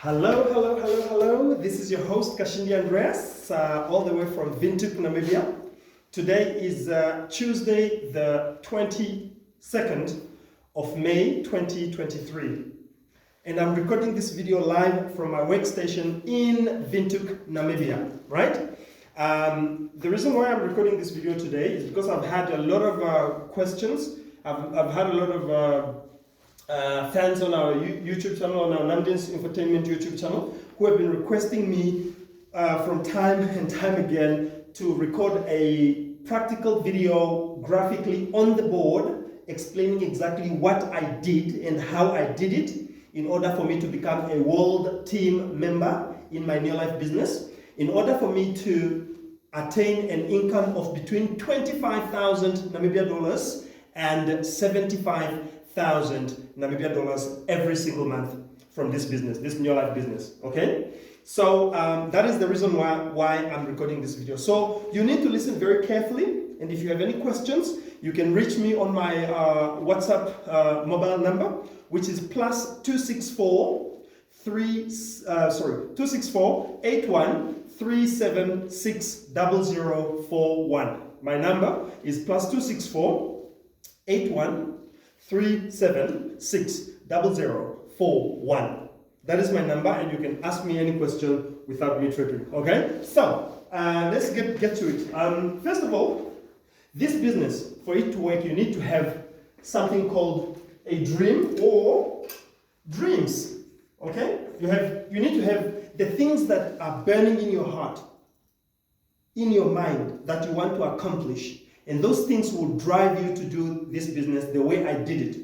Hello, hello, hello, hello. This is your host, Kashindi Andreas, all the way from Windhoek, Namibia. Today is Tuesday, the 22nd of May, 2023. And I'm recording this video live from my workstation in Windhoek, Namibia, right? The reason why I'm recording this video today is because I've had a lot of questions. I've had a lot of fans on our YouTube channel, on our Namdians Infotainment YouTube channel, who have been requesting me from time and time again to record a practical video graphically on the board explaining exactly what I did and how I did it in order for me to become a world team member in my NEOLIFE business, in order for me to attain an income of between 25,000 Namibia dollars and 75,000 Namibia dollars every single month from this business, this NEOLIFE business, okay? So that is the reason why I'm recording this video. So you need to listen very carefully, and if you have any questions, you can reach me on my WhatsApp mobile number, which is plus 264 81 376 0041. My number is plus 264 81 376 0041. That is my number, and you can ask me any question without me tripping. Okay? So let's get to it. First of all, this business, for it to work, you need to have something called a dream or dreams. Okay? You need to have the things that are burning in your heart, in your mind, that you want to accomplish. And those things will drive you to do this business the way I did it.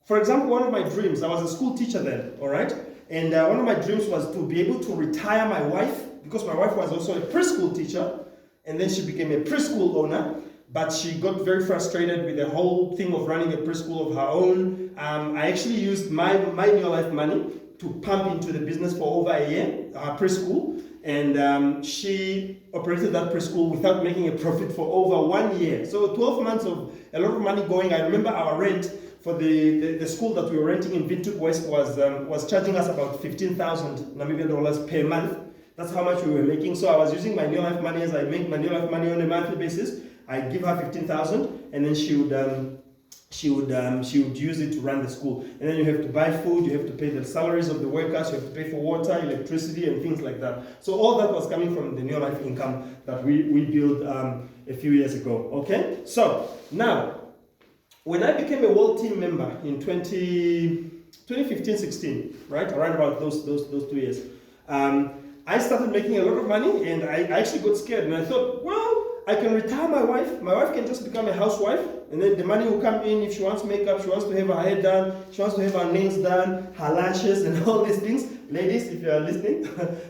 For example, one of my dreams, I was a school teacher then, all right? And one of my dreams was to be able to retire my wife, because my wife was also a preschool teacher, and then she became a preschool owner, but she got very frustrated with the whole thing of running a preschool of her own. I actually used my NEOLIFE money to pump into the business for over a year, preschool, and she operated that preschool without making a profit for over 1 year. So 12 months of a lot of money going. I remember our rent for the school that we were renting in Windhoek West was charging us about 15,000 Namibian dollars per month. That's how much we were making. So I was using my NEOLIFE money as I make my NEOLIFE money on a monthly basis. I give her 15,000, and then she would use it to run the school. And then you have to buy food, you have to pay the salaries of the workers, you have to pay for water, electricity, and things like that. So all that was coming from the NEOLIFE income that we built a few years ago. Okay? So now, when I became a world team member in 2015-16, right, around about those 2 years, I started making a lot of money, and I actually got scared, and I thought, well, I can retire my wife. My wife can just become a housewife, and then the money will come in. If she wants makeup, she wants to have her hair done, she wants to have her nails done, her lashes, and all these things. Ladies, if you are listening,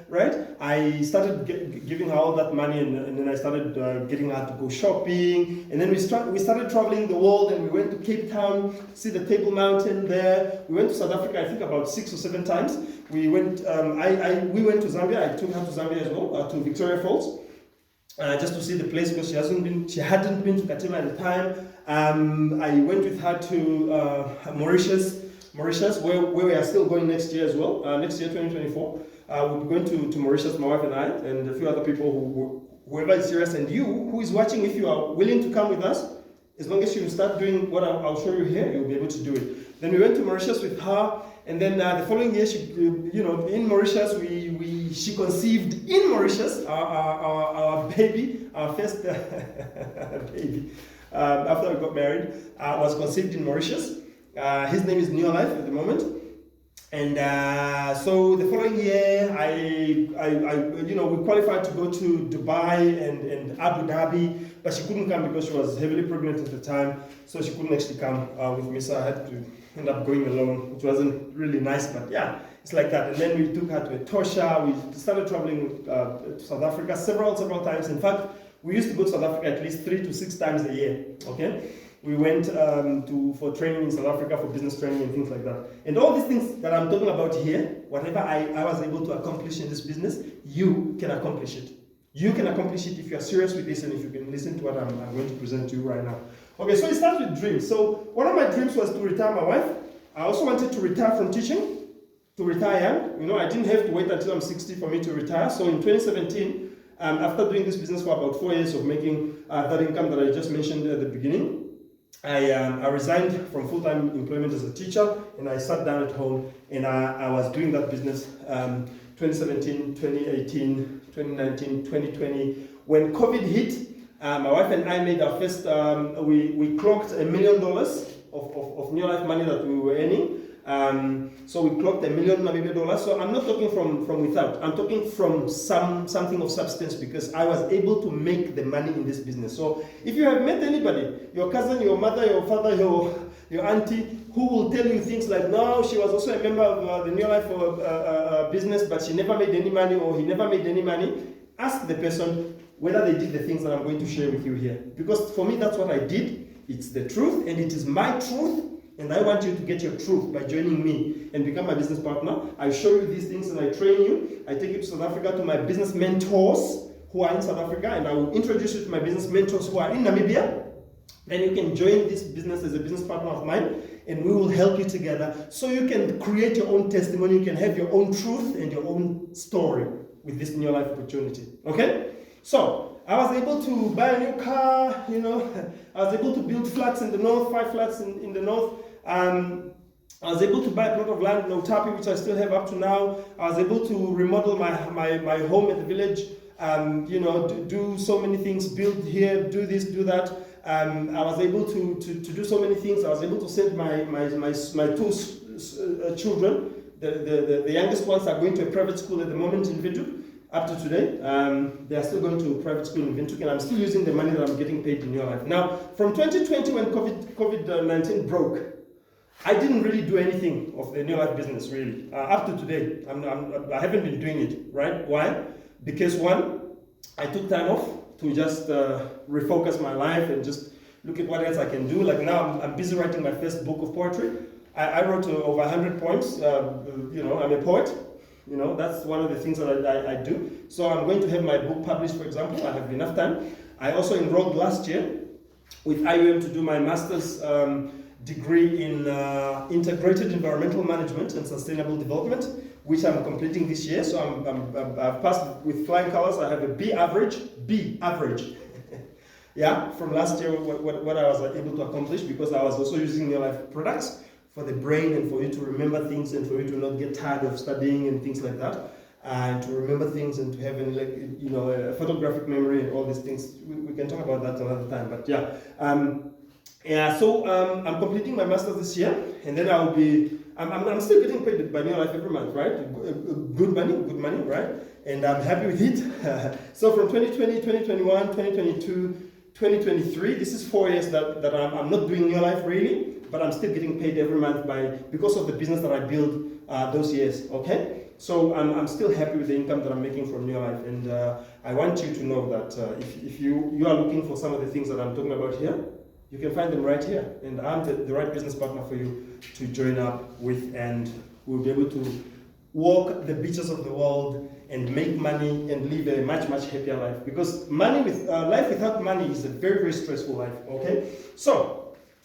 right? I started giving her all that money, and then I started getting her to go shopping. And then we started traveling the world, and we went to Cape Town, see the Table Mountain there. We went to South Africa, I think about 6 or 7 times. We went. We went to Zambia. I took her to Zambia as well, to Victoria Falls. Just to see the place, because she hadn't been to Katima at the time. I went with her to Mauritius, where we are still going next year as well. Next year, 2024, we'll be going to Mauritius, my wife and I, and a few other people whoever is serious, and you who is watching, if you are willing to come with us, as long as you start doing what I'll show you here, you'll be able to do it. Then we went to Mauritius with her, and then the following year, in Mauritius, she conceived in Mauritius our baby, our first baby. After we got married, was conceived in Mauritius. His name is NEOLIFE at the moment. And so the following year, we qualified to go to Dubai and Abu Dhabi, but she couldn't come because she was heavily pregnant at the time, so she couldn't actually come with me, so I had to end up going alone, which wasn't really nice, but yeah, it's like that. And then we took her to Etosha. We started traveling to South Africa several times. In fact, we used to go to South Africa at least 3 to 6 times a year, okay? We went for training in South Africa, for business training and things like that. And all these things that I'm talking about here, whatever I was able to accomplish in this business, you can accomplish it. You can accomplish it if you are serious with this and if you can listen to what I'm going to present to you right now. Okay, so it starts with dreams. So one of my dreams was to retire my wife. I also wanted to retire from teaching. to retire young. You know, I didn't have to wait until I'm 60 for me to retire. So in 2017, after doing this business for about 4 years of making that income that I just mentioned at the beginning, I resigned from full-time employment as a teacher, and I sat down at home, and I was doing that business 2017, 2018, 2019, 2020. When COVID hit, my wife and I made our first, we clocked $1 million of NEOLIFE money that we were earning. So we clocked $1 million Namibia. So I'm not talking from without. I'm talking from something of substance, because I was able to make the money in this business. So if you have met anybody, your cousin, your mother, your father, your auntie, who will tell you things like, no, she was also a member of the NEOLIFE business, but she never made any money, or he never made any money, ask the person whether they did the things that I'm going to share with you here. Because for me, that's what I did. It's the truth, and it is my truth. And I want you to get your truth by joining me and become my business partner. I show you these things and I train you. I take you to South Africa to my business mentors who are in South Africa, and I will introduce you to my business mentors who are in Namibia. Then you can join this business as a business partner of mine, and we will help you together so you can create your own testimony. You can have your own truth and your own story with this NEOLIFE opportunity. Okay? So I was able to buy a new car, you know. I was able to build flats in the north, 5 flats in the north. I was able to buy a plot of land in Otapi, which I still have up to now. I was able to remodel my home at the village, you know, do so many things, build here, do this, do that. I was able to do so many things. I was able to send my 2 children. The youngest ones are going to a private school at the moment in Windhoek. Up to today, they are still going to private school in Windhoek, and I'm still using the money that I'm getting paid in NEOLIFE. Now, from 2020, when COVID-19 broke, I didn't really do anything of the NEOLIFE business, really. Up to today, I haven't been doing it, right? Why? Because one, I took time off to just refocus my life and just look at what else I can do. Like now, I'm busy writing my first book of poetry. I wrote over 100 poems. You know, I'm a poet. You know, that's one of the things that I do. So I'm going to have my book published, for example. I have enough time. I also enrolled last year with IUM to do my master's degree in integrated environmental management and sustainable development, which I'm completing this year. So I've passed with flying colors. I have a B average. Yeah, from last year, what I was able to accomplish, because I was also using NEOLIFE products for the brain and for you to remember things and for you to not get tired of studying and things like that, and to remember things and to have a photographic memory and all these things. We can talk about that another time, but yeah. So I'm completing my master's this year, and then I'll be, I'm still getting paid by NEOLIFE every month, right? Good money, right? And I'm happy with it. So from 2020, 2021, 2022, 2023, this is 4 years that I'm not doing NEOLIFE really, but I'm still getting paid every month because of the business that I built those years, okay? So I'm still happy with the income that I'm making from NEOLIFE, and I want you to know that if you are looking for some of the things that I'm talking about here, you can find them right here, and I'm the right business partner for you to join up with, and we'll be able to walk the beaches of the world and make money and live a much, much happier life. Because life without money is a very, very stressful life, okay? So,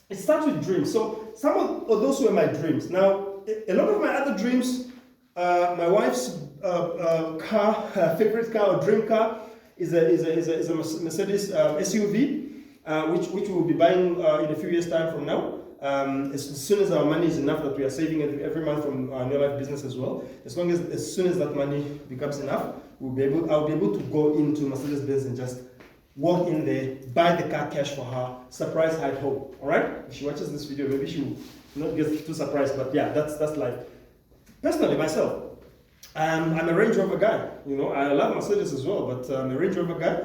it starts with dreams. So some of those were my dreams. Now, a lot of my other dreams, my wife's favorite car or dream car is a Mercedes SUV, which we'll be buying in a few years' time from now. As soon as our money is enough that we are saving every month from our NEOLIFE business as well. As soon as that money becomes enough, I'll be able to go into Mercedes-Benz and just walk in there, buy the car cash for her, surprise her at home. All right? If she watches this video, maybe she will not get too surprised, but yeah, that's life. Personally, myself, I'm a Range Rover guy. You know, I love Mercedes as well, but I'm a Range Rover guy.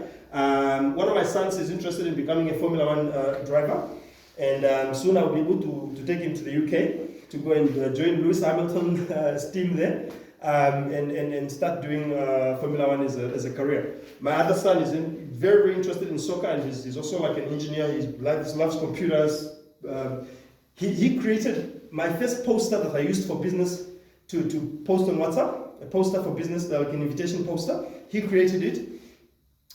One of my sons is interested in becoming a Formula One driver, and soon I'll be able to take him to the UK to go and join Lewis Hamilton's team there. And start doing Formula One as a career. My other son is very, very interested in soccer, and he's also like an engineer. He loves computers. He created my first poster that I used for business to post on WhatsApp, a poster for business, like an invitation poster. He created it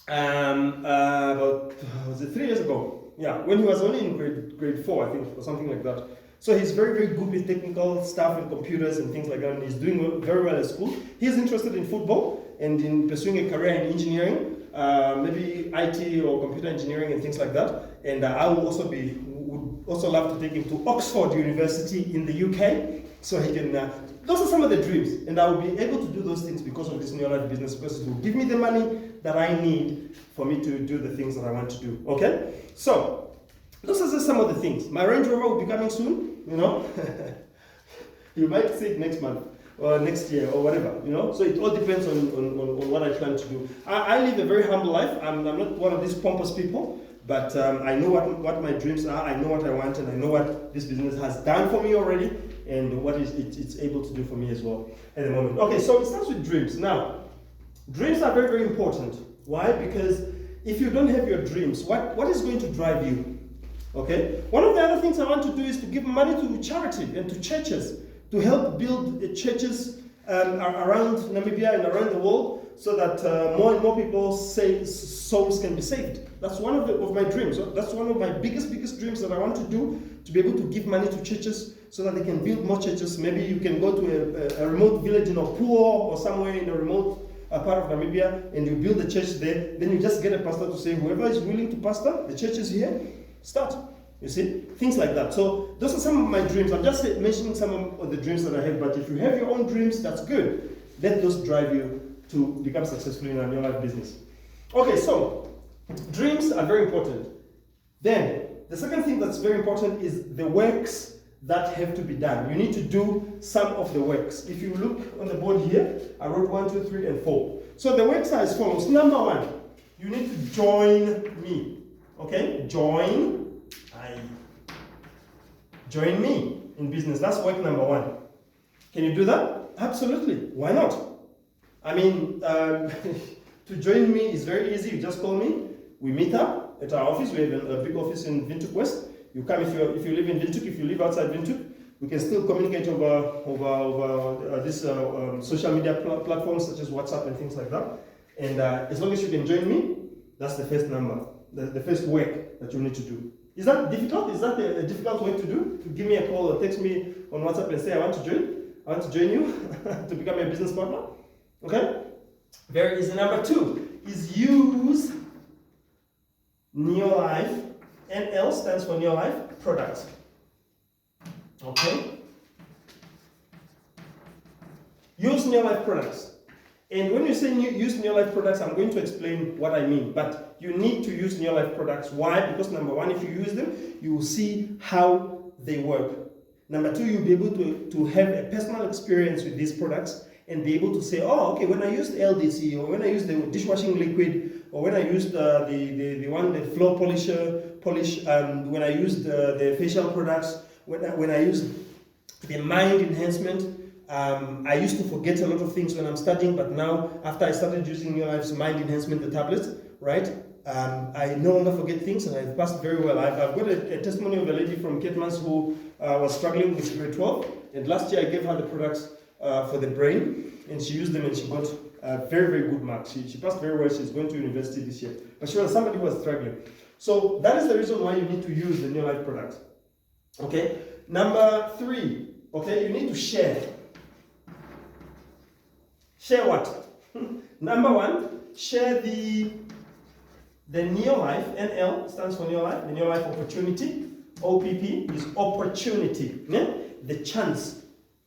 about, was it 3 years ago? Yeah, when he was only in grade 4, I think, or something like that. So he's very, very good with technical stuff and computers and things like that, and he's doing very well at school. He's interested in football and in pursuing a career in engineering, maybe IT or computer engineering and things like that. And I would also love to take him to Oxford University in the UK, so he can, those are some of the dreams. And I will be able to do those things because of this NEOLIFE business, because it will give me the money that I need for me to do the things that I want to do, okay? So, those are just some of the things. My Range Rover will be coming soon, you know. You might see it next month or next year or whatever, you know. So it all depends on what I plan to do. I live a very humble life. I'm not one of these pompous people, but I know what my dreams are. I know what I want, and I know what this business has done for me already, and what it's able to do for me as well at the moment. Okay, so it starts with dreams. Now, dreams are very, very important. Why? Because if you don't have your dreams, what is going to drive you? Okay, one of the other things I want to do is to give money to charity and to churches to help build churches around Namibia and around the world, so that more and more people's souls can be saved. That's one of my dreams. That's one of my biggest dreams that I want to do, to be able to give money to churches so that they can build more churches. Maybe you can go to a remote village in Opuo or somewhere in a remote part of Namibia, and you build a church there. Then you just get a pastor to say, whoever is willing to pastor, the church is here. Start. You see, things like that. So those are some of my dreams. I'm just mentioning some of the dreams that I have, but if you have your own dreams, that's good. Let those drive you to become successful in a NEOLIFE business. Okay, so dreams are very important. Then the second thing that's very important is the works that have to be done. You need to do some of the works. If you look on the board here, I wrote 1, 2, 3, and 4. So the works are as follows. Number 1, you need to join me. Okay, join me in business. That's work number 1. Can you do that? Absolutely. Why not? I mean, to join me is very easy. You just call me. We meet up at our office. We have a big office in Windhoek West. You come if you live in Windhoek. If you live outside Windhoek, we can still communicate over these social media platforms such as WhatsApp and things like that. And as long as you can join me, that's the first number. The first work that you need to do. Is that difficult? Is that a difficult work to do? To give me a call or text me on WhatsApp and say, I want to join you to become a business partner? Okay? Very easy. Number 2 is use NEOLIFE. NL stands for NEOLIFE products. Okay? Use NEOLIFE products. And when you say use NEOLIFE products, I'm going to explain what I mean. But you need to use NEOLIFE products. Why? Because number 1, if you use them, you will see how they work. Number 2, you'll be able to have a personal experience with these products and be able to say, oh, okay, when I used LDC, or when I used the dishwashing liquid, or when I used the floor polish, when I used the facial products, when I used the mind enhancement, I used to forget a lot of things when I'm studying, but now, after I started using NEOLIFE's mind enhancement, the tablets, right, I no longer forget things, and I've passed very well. I've got a testimony of a lady from Ketmans who was struggling with grade 12, and last year I gave her the products for the brain, and she used them and she got very, very good marks. She passed very well. She's going to university this year. But she was somebody who was struggling. So that is the reason why you need to use the NEOLIFE products. Okay? Number 3, okay, you need to share. Share what? Number 1, share the NEOLIFE. NL stands for NEOLIFE. The NEOLIFE opportunity. OPP is opportunity. Yeah? The chance.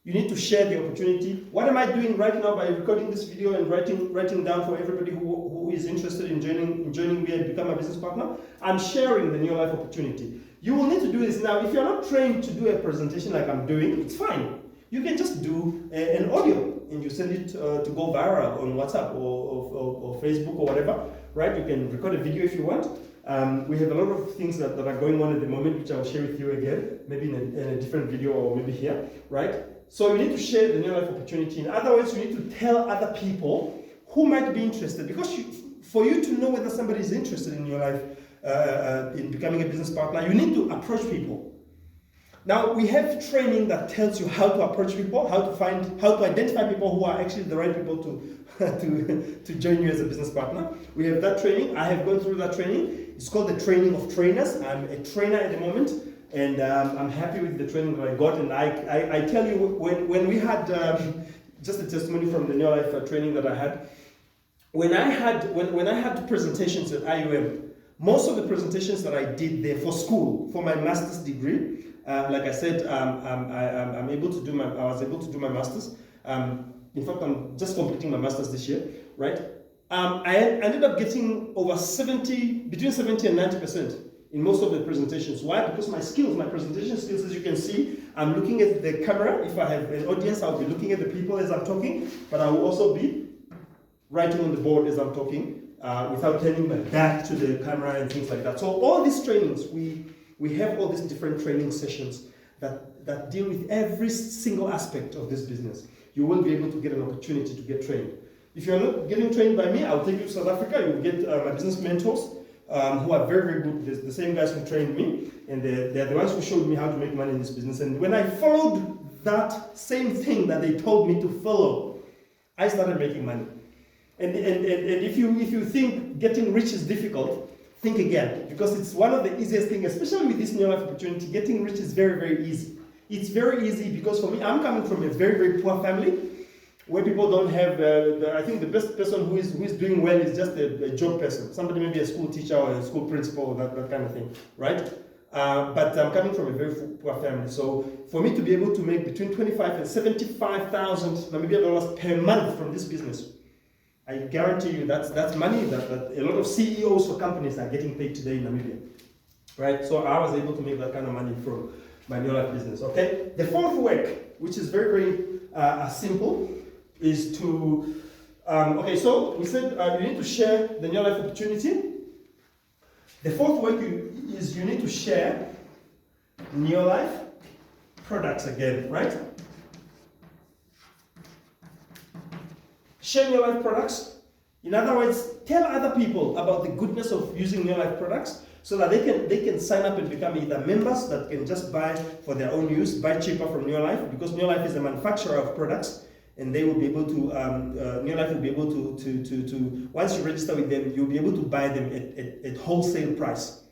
You need to share the opportunity. What am I doing right now by recording this video and writing down for everybody who is interested in joining me and become a business partner? I'm sharing the NEOLIFE opportunity. You will need to do this now. If you're not trained to do a presentation like I'm doing, it's fine. You can just do an audio and you send it to go viral on WhatsApp or Facebook or whatever, right? You can record a video if you want. We have a lot of things that are going on at the moment, which I'll share with you again, maybe in a different video or maybe here, right? So you need to share the NEOLIFE opportunity. In other words, you need to tell other people who might be interested, because for you to know whether somebody is interested in your life, in becoming a business partner, you need to approach people. Now, we have training that tells you how to approach people, how to identify people who are actually the right people to join you as a business partner. We have that training. I have gone through that training. It's called the training of trainers. I'm a trainer at the moment. and I'm happy with the training that I got. And I tell you, when we had just a testimony from the NEOLIFE training that I had, when I had presentations at IUM, most of the presentations that I did there for school, for my master's degree, like I said, I was able to do my master's. In fact, I'm just completing my master's this year, right? I ended up getting over between 70 and 90% in most of the presentations. Why? Because my presentation skills, as you can see, I'm looking at the camera. If I have an audience, I'll be looking at the people as I'm talking, but I will also be writing on the board as I'm talking, without turning my back to the camera and things like that. So all these trainings, we have all these different training sessions that deal with every single aspect of this business. You will be able to get an opportunity to get trained. If you're not getting trained by me, I'll take you to South Africa. You will get my business mentors, who are very, very good. The same guys who trained me, and they're the ones who showed me how to make money in this business. And when I followed that same thing that they told me to follow, I started making money. And if you think getting rich is difficult, think again, because it's one of the easiest things, especially with this NEOLIFE opportunity. Getting rich is very, very easy. It's very easy because for me, I'm coming from a very, very poor family where people don't have, I think the best person who is doing well is just a job person, somebody maybe a school teacher or a school principal or that kind of thing, right? But I'm coming from a very poor family, so for me to be able to make between 25 and 75,000 Namibian dollars per month from this business, I guarantee you that's money that a lot of CEOs for companies are getting paid today in Namibia, right? So I was able to make that kind of money from my NEOLIFE business, okay? The fourth work, which is very, very simple, is to, okay, so we said you need to share the NEOLIFE opportunity. The fourth work is you need to share NEOLIFE products again, right? Share NEOLIFE products. In other words, tell other people about the goodness of using NEOLIFE products so that they can sign up and become either members that can just buy for their own use, buy cheaper from NEOLIFE, because NEOLIFE is a manufacturer of products, and they will be able to, NEOLIFE will be able to once you register with them, you'll be able to buy them at wholesale price.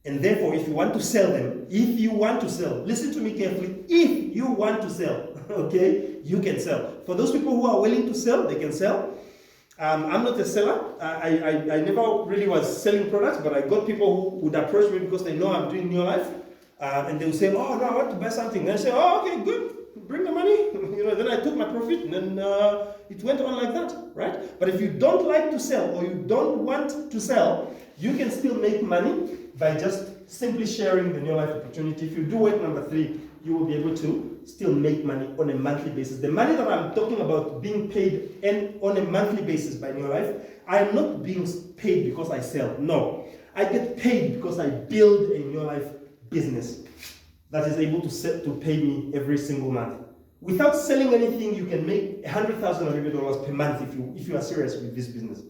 And therefore, if you want to sell them, listen to me carefully, if you want to sell, okay, you can sell. For those people who are willing to sell, they can sell. I'm not a seller. I never really was selling products, but I got people who would approach me because they know I'm doing NEOLIFE, and they will say, oh, no, I want to buy something. Then I say, oh, okay, good, bring the money. Then I took my profit, and then it went on like that, right? But if you don't like to sell or you don't want to sell, you can still make money by just simply sharing the NEOLIFE opportunity. If you do work number 3, you will be able to still make money on a monthly basis. The money that I'm talking about being paid on a monthly basis by NEOLIFE, I am not being paid because I sell. No, I get paid because I build a NEOLIFE business that is able to pay me every single month. Without selling anything, you can make $100,000 per month if you are serious with this business.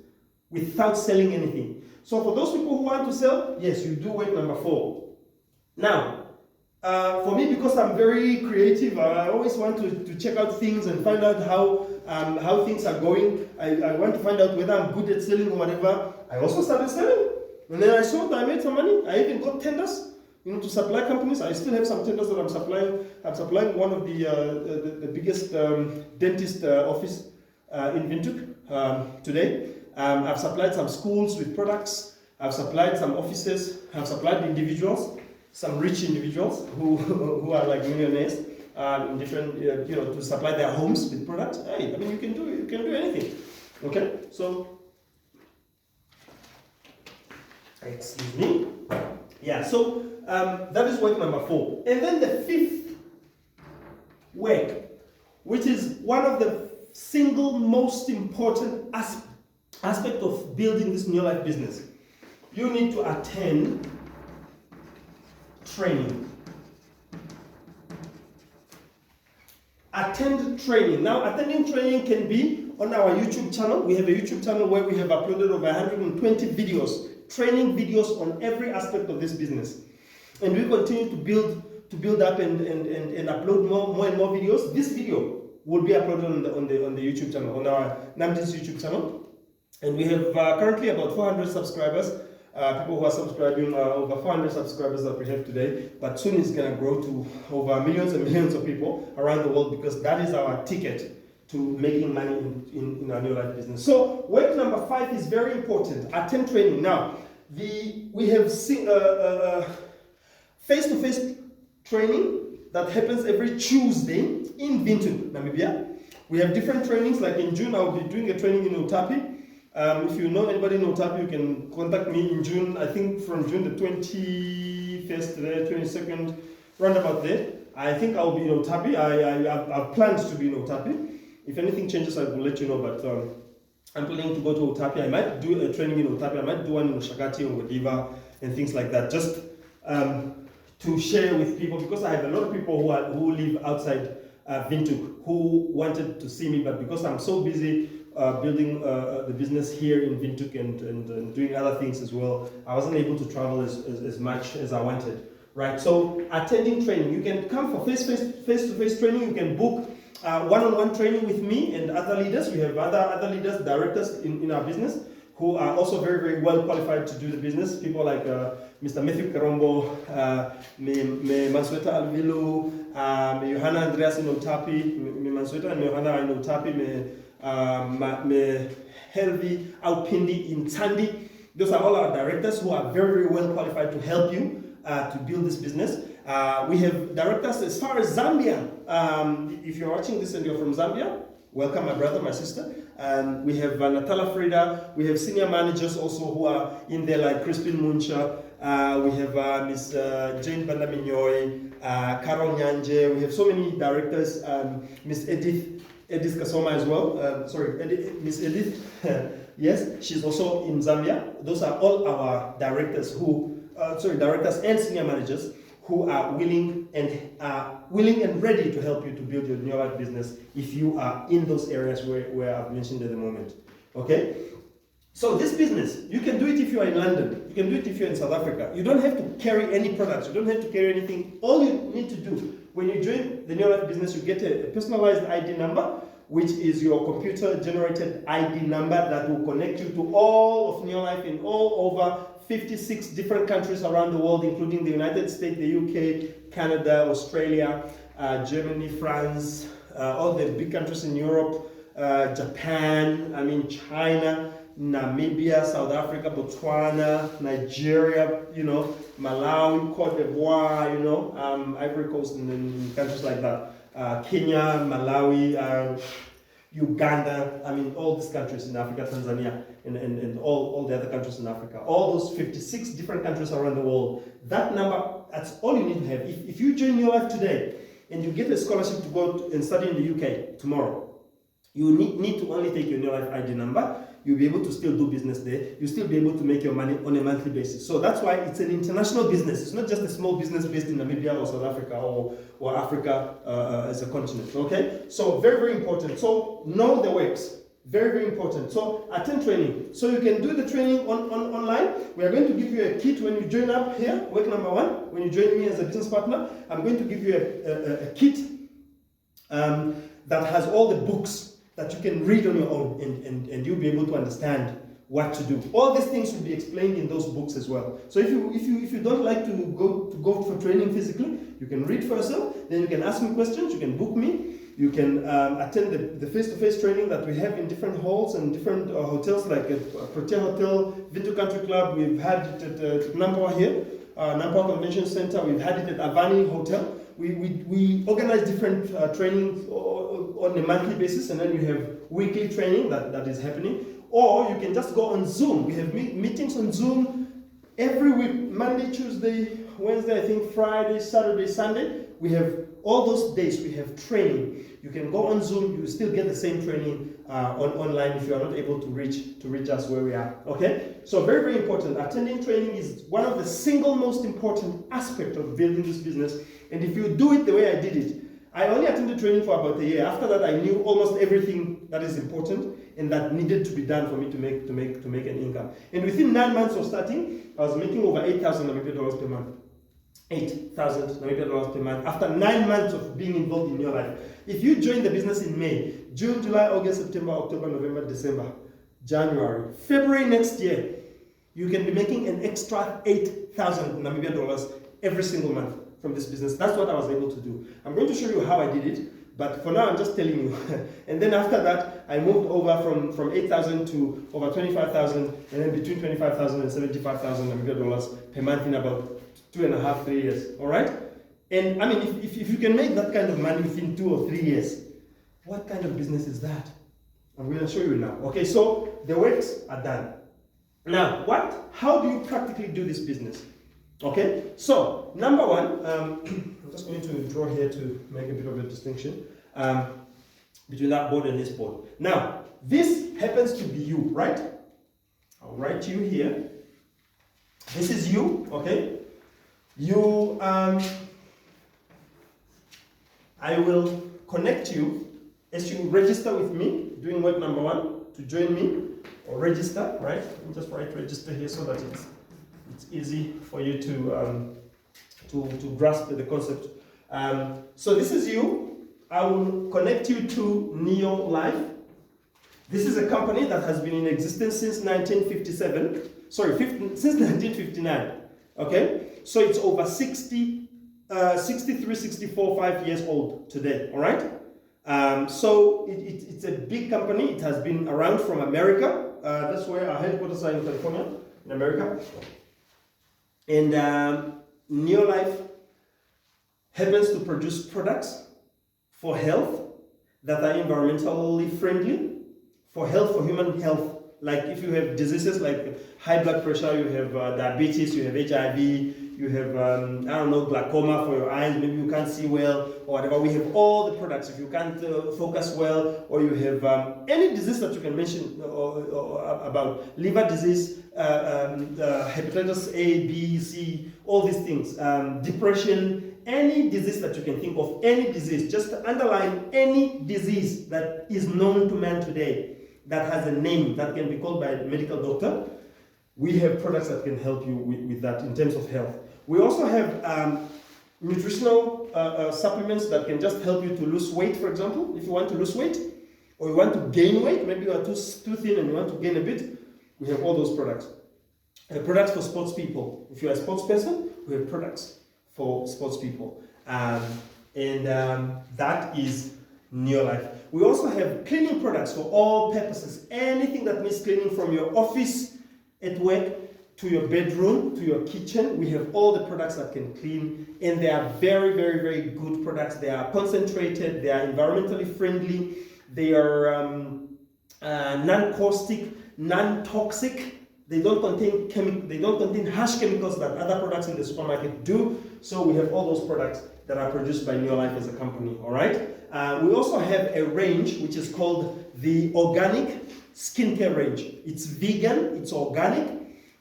Without selling anything. So for those people who want to sell, yes, you do work number 4. Now, for me, because I'm very creative, I always want to check out things and find out how things are going. I want to find out whether I'm good at selling or whatever. I also started selling. And then I sold, I made some money. I even got tenders, to supply companies. I still have some tenders that I'm supplying. I'm supplying one of the biggest dentist office in Windhoek today. I've supplied some schools with products. I've supplied some offices. I've supplied individuals, some rich individuals who are like millionaires, in different, to supply their homes with products. Hey, I mean, you can do anything. Okay, so excuse me. Yeah, so that is work number 4, and then the 5th work, which is one of the single most important aspect of building this NEOLIFE business. You need to attend training. Attend training. Now, attending training can be on our YouTube channel. We have a YouTube channel where we have uploaded over 120 videos, training videos on every aspect of this business. And we continue to build up and upload more and more videos. This video will be uploaded on the YouTube channel, on our Namdi's YouTube channel. And we have currently about 400 subscribers. people who are subscribing, over 400 subscribers that we have today, but soon it's going to grow to over millions and millions of people around the world, because that is our ticket to making money in our NEOLIFE business. So work number 5 is very important. Attend training. Now, we have face-to-face training that happens every Tuesday in Windhoek, Namibia. We have different trainings. Like in June, I'll be doing a training in Utapi. If you know anybody in Utapi, you can contact me in June. I think from June the 21st to the 22nd, round about there. I think I'll be in Utapi. I've planned to be in Utapi. If anything changes, I will let you know. But I'm planning to go to Utapi. I might do a training in Utapi. I might do one in Oshakati or Godiva and things like that. Just to share with people, because I have a lot of people who live outside Windhoek who wanted to see me, but because I'm so busy building the business here in Windhoek and doing other things as well, I wasn't able to travel as much as I wanted. Right? So attending training, you can come for face-to-face training. You can book one-on-one training with me and other leaders. We have other leaders, directors in our business who are also very, very well qualified to do the business. People like Mr. Matthew Karombo, me Mansweta Alvilu, me Johanna Andreas in Utapi, me Mansweta and Johanna in Utapi, me Helvi Aupindi in Tandi. Those are all our directors who are very, very well qualified to help you to build this business. We have directors as far as Zambia. If you're watching this and you're from Zambia, welcome, my brother, my sister. We have Natala Frida. We have senior managers also who are in there, like Crispin Muncha. We have Miss Jane Bandaminyoy, Carol Nyanje. We have so many directors. Miss Edith Kasoma as well. Miss Edith. Yes, she's also in Zambia. Those are all our directors directors and senior managers who are willing and ready to help you to build your NEOLIFE business if you are in those areas where I've mentioned at the moment. Okay? So this business, you can do it if you are in London. You can do it if you're in South Africa. You don't have to carry any products. You don't have to carry anything. All you need to do when you join the NEOLIFE business, you get a personalized ID number, which is your computer-generated ID number that will connect you to all of NEOLIFE in all over 56 different countries around the world, including the United States, the UK, Canada, Australia, Germany, France, all the big countries in Europe, Japan, China, Namibia, South Africa, Botswana, Nigeria, Malawi, Cote d'Ivoire, Ivory Coast, and countries like that. Kenya, Malawi, Uganda, all these countries in Africa, Tanzania, and all the other countries in Africa. All those 56 different countries around the world. That number, that's all you need to have. If you join NEOLIFE today and you get a scholarship to go and study in the UK tomorrow, you need to only take your NEOLIFE ID number. You'll be able to still do business there. You'll still be able to make your money on a monthly basis. So that's why it's an international business. It's not just a small business based in Namibia or South Africa or Africa as a continent. Okay? So very, very important. So know the works. Very, very important. So attend training. So you can do the training online. We are going to give you a kit when you join up here. Work number 1. When you join me as a business partner, I'm going to give you a kit that has all the books that you can read on your own, and you'll be able to understand what to do. All these things will be explained in those books as well. So if you don't like to go for training physically, you can read for yourself. Then you can ask me questions. You can book me. You can attend the face-to-face training that we have in different halls and different hotels, like at Protea Hotel, Windhoek Country Club. We've had it at Nampo here, Nampo Convention Center. We've had it at Avani Hotel. We organize different trainings on a monthly basis, and then we have weekly training that is happening. Or you can just go on Zoom. We have meetings on Zoom every week, Monday, Tuesday, Wednesday, I think Friday, Saturday, Sunday. We have all those days, we have training. You can go on Zoom, you still get the same training online if you are not able to reach us where we are. Okay? So very, very important. Attending training is one of the single most important aspect of building this business. And if you do it the way I did it, I only attended training for about a year. After that, I knew almost everything that is important and that needed to be done for me to make an income. And within 9 months of starting, I was making over 8,000 Namibian dollars per month. 8,000 Namibian dollars per month after 9 months of being involved in NEOLIFE. If you join the business in May, June, July, August, September, October, November, December, January, February next year, you can be making an extra 8,000 Namibian dollars every single month from this business. That's what I was able to do. I'm going to show you how I did it, but for now I'm just telling you. And then after that, I moved over from 8,000 to over 25,000, and then between 25,000 and 75,000 Namibian dollars per month in about 2.5, 3 years. All right? And I mean, if you can make that kind of money within 2 or 3 years, what kind of business is that? I'm going to show you now. Okay, so the works are done. Now, how do you practically do this business? Okay, so number one, I'm just going to draw here to make a bit of a distinction between that board and this board. Now, this happens to be you, right? I'll write you here. This is you, okay? You, I will connect you as you register with me, doing work number one, to join me, or register, right? Let me just write register here so that it's easy for you to grasp the concept. So this is you. I will connect you to NEOLIFE. This is a company that has been in existence since 1957. Sorry, since 1959. Okay, so it's over 63, 64, 5 years old today. All right. So it's a big company. It has been around from America. That's where our headquarters are in California, in America. And NEOLIFE happens to produce products for health that are environmentally friendly, for human health. Like if you have diseases like high blood pressure, you have diabetes, you have HIV, you have, I don't know, glaucoma for your eyes, maybe you can't see well, or whatever. We have all the products. If you can't focus well, or you have any disease that you can mention or about, liver disease, hepatitis A, B, C, all these things, depression, any disease that you can think of, any disease, just underline any disease that is known to man today, that has a name that can be called by a medical doctor. We have products that can help you with that in terms of health. We also have nutritional supplements that can just help you to lose weight, for example. If you want to lose weight, or you want to gain weight, maybe you are too thin and you want to gain a bit, we have all those products. Products for sports people. If you're a sports person, we have products for sports people. That is NEOLIFE. We also have cleaning products for all purposes. Anything that needs cleaning, from your office at work to your bedroom to your kitchen, we have all the products that can clean, and they are very, very, very good products. They are concentrated, they are environmentally friendly, they are non-caustic, non-toxic. They don't contain harsh chemicals that other products in the supermarket do. So we have all those products that are produced by NEOLIFE as a company. All right. We also have a range which is called the organic skincare range. It's vegan, it's organic,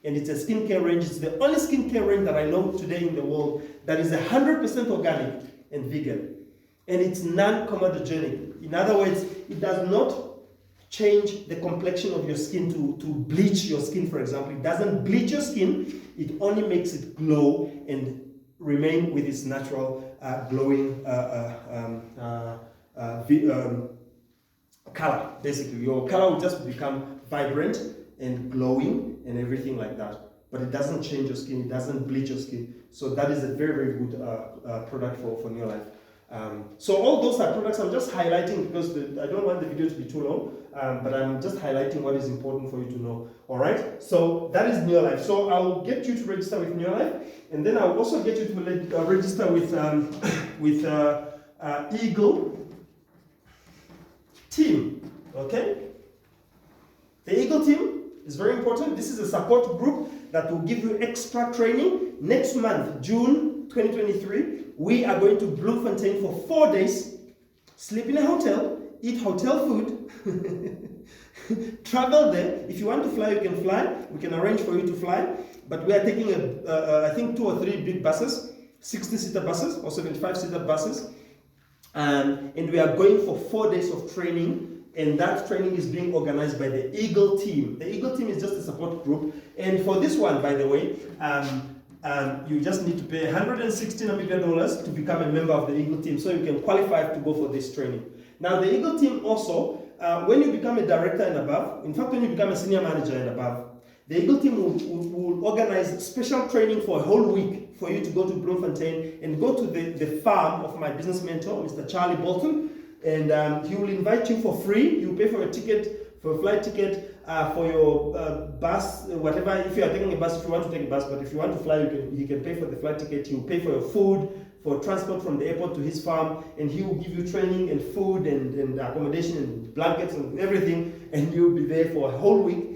and it's a skincare range. It's the only skincare range that I know today in the world that is 100% organic and vegan, and it's non-comedogenic. In other words, it does not change the complexion of your skin to bleach your skin, for example. It doesn't bleach your skin, it only makes it glow and remain with its natural glowing color. Basically, your color will just become vibrant and glowing and everything like that. But it doesn't change your skin, it doesn't bleach your skin. So that is a very, very good product for NEOLIFE. So all those are products I'm just highlighting because I don't want the video to be too long, but I'm just highlighting what is important for you to know. All right, so that is NEOLIFE. So I'll get you to register with NEOLIFE, and then I'll also get you to register with Eagle Team. Okay, the Eagle Team is very important. This is a support group that will give you extra training. Next month, June 2023, we are going to Bloemfontein for 4 days, sleep in a hotel, eat hotel food, travel there. If you want to fly, you can fly. We can arrange for you to fly. But we are taking, I think, 2 or 3 big buses, 60-seater buses or 75-seater buses. And we are going for 4 days of training. And that training is being organized by the Eagle Team. The Eagle Team is just a support group. And for this one, by the way, you just need to pay $160 to become a member of the Eagle Team, so you can qualify to go for this training. Now, the Eagle Team also, when you become a director and above, in fact, when you become a senior manager and above, The Eagle team will organize special training for a whole week for you to go to Bloemfontein and go to the farm of my business mentor, Mr. Charlie Bolton, and he will invite you for free. You pay for a ticket, for a flight ticket, for your bus, whatever. If you are taking a bus, if you want to take a bus, but if you want to fly, he can pay for the flight ticket. He will pay for your food, for transport from the airport to his farm, and he will give you training and food and accommodation and blankets and everything, and you'll be there for a whole week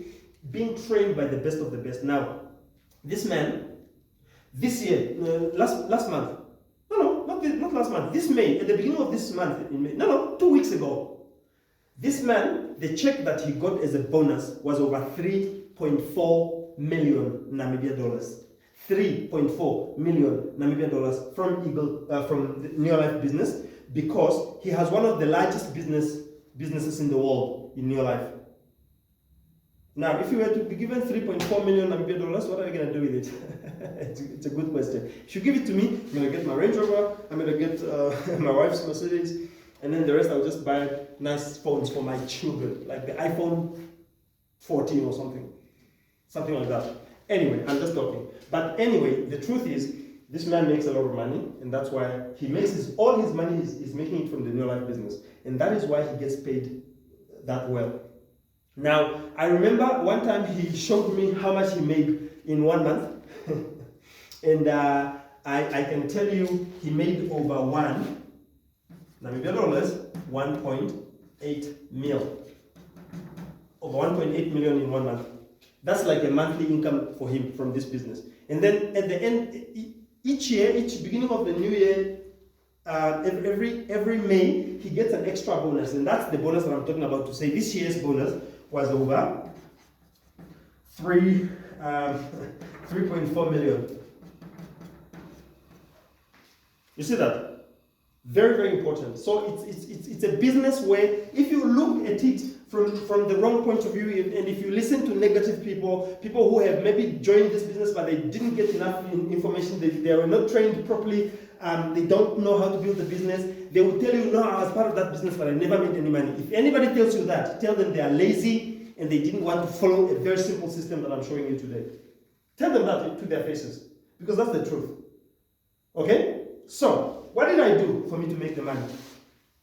being trained by the best of the best. Now, this man, this year, last month, not last month, this May, at the beginning of this month, 2 weeks ago, this man, the check that he got as a bonus was over 3.4 million Namibia dollars. 3.4 million Namibian dollars from the NEOLIFE business, because he has one of the largest businesses in the world in NEOLIFE. Now, if you were to be given 3.4 million Namibian dollars, what are you going to do with it? It's a good question. If you give it to me, I'm going to get my Range Rover, I'm going to get my wife's Mercedes, and then the rest I'll just buy nice phones for my children, like the iPhone 14 or something like that. Anyway, I'm just talking. But anyway, the truth is, this man makes a lot of money, and that's why he makes all his money is making it from the NEOLIFE business. And that is why he gets paid that well. Now, I remember one time he showed me how much he made in 1 month. And I can tell you, he made over Namibian dollars, 1.8 mil. Over 1.8 million in 1 month. That's like a monthly income for him from this business. And then at the end, each beginning of the new year, every May, he gets an extra bonus. And that's the bonus that I'm talking about to say. This year's bonus was over 3.4 million. You see that? Very, very important. So it's a business where if you look at it from the wrong point of view, and if you listen to negative people who have maybe joined this business but they didn't get enough information, they were not trained properly, they don't know how to build the business, they will tell you, no, I was part of that business but I never made any money. If anybody tells you that, tell them they are lazy and they didn't want to follow a very simple system that I'm showing you today. Tell them that to their faces, because that's the truth. Okay? So, what did I do for me to make the money?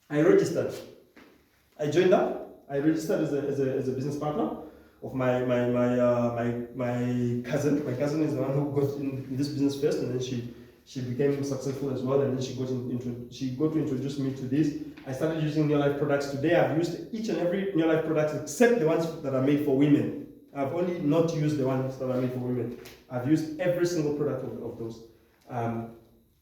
I registered. I joined up. I registered as a business partner of my cousin. My cousin is the one who got in this business first, and then she became successful as well, and then she got to introduce me to this. I started using NEOLIFE products. Today I've used each and every NEOLIFE product except the ones that are made for women. I've only not used the ones that are made for women. I've used every single product of those.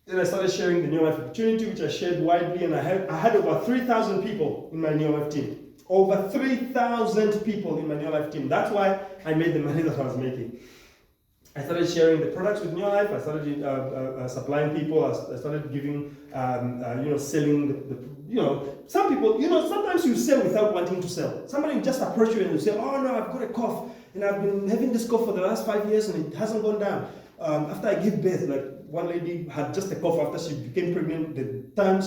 Then I started sharing the NEOLIFE opportunity, which I shared widely, and I had over 3,000 people in my NEOLIFE team. Over 3,000 people in my NEOLIFE team. That's why I made the money that I was making. I started sharing the products with NEOLIFE. I started supplying people. I started giving, selling some people, sometimes you sell without wanting to sell. Somebody will just approach you and will say, oh no, I've got a cough, and I've been having this cough for the last 5 years and it hasn't gone down. After I gave birth, like one lady had just a cough after she became pregnant. The time